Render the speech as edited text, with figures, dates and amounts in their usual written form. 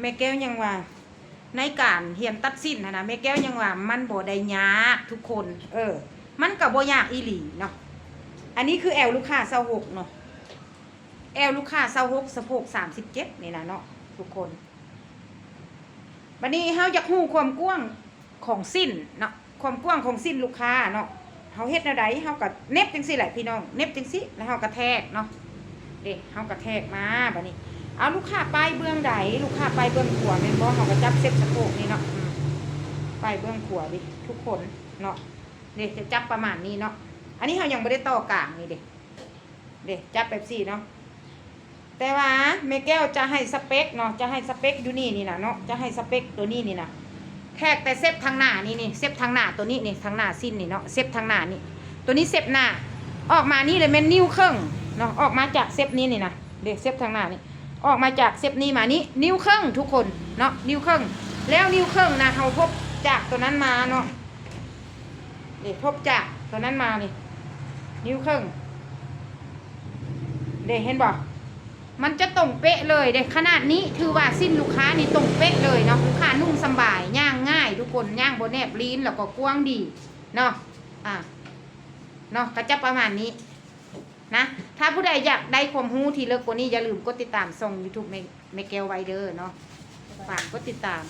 แม่แก้วยังว่าในการเรียนตัดสินนะแม่แก้วยังว่ามันบ่ได้ยากทุกคนมันก็บ่ยากอีหลีเนาะอันนี้คือแอลลูกค้า26เนาะแอลลูกค้า26สะโพก37นี่นะเนาะทุกคนบัดนี้เฮาอยากฮู้ความกว้างของสิ้นเนาะความกว้างของสิ้นลูกค้าเนาะเฮาเฮ็ดแนวใดเฮาก็เน็บจังซี่แหละพี่น้องเน็บจังซี่แล้วเฮากระแทกเนาะเด้เฮากระแทกมาบัดนี้เอาลูกค้าปลายเบื้องใดลูกค้าปลายเบื้องขวาแม่นบ่เฮาก็จับเซ็บสะโพกนี่เนาะปลายเบื้องขวาดิทุกคนเนาะเด้จะจับประมาณนี้เนาะอันนี้เฮายังบ่ได้ต่อกลางนี่เด้จับแบบซี่เนาะแต่ว่าแม่แก้วจะให้สเปคเนาะจะให้สเปคอยู่นี่นะเนาะจะให้สเปคตัวนี้นี่นะแค่แต่เซฟทางหน้านี่เซฟทางหน้าตัวนี้นี่ทางหน้าสิ้นนี่เนาะเซฟทางหน้านี่ตัวนี้เซฟหน้าออกมานี่เลยแม่นนิ้วครึ่งเนาะออกมาจากเซฟนี้นี่นะเด็กเซฟทางหน้านี่ออกมาจากเซฟนี้มานี่นิ้วครึ่งทุกคนเนาะนิ้วครึ่งแล้วนิ้วครึ่งนะเขาพบจากตัวนั้นมาเนาะเด็กพบจากตัวนั้นมานี่นิ้วครึ่งเด็กเห็นบ่มันจะตรงเป๊ะเลยเด็กขนาดนี้ถือว่าสิ้นลูกค้านี่ตรงเป๊ะเลยเนาะลูกค้านุ่มสบายย่างง่ายทุกคนย่างบนแนบลิ้นแล้วก็กว้างดีเนาะเนาะก็จะประมาณนี้นะถ้าผู้ใดอยากได้ความรู้ที่เลิกกว่านี้อย่าลืมกดติดตามส่ง YouTube แม่แก้วไวเดอร์เนาะฝากกดติดตาม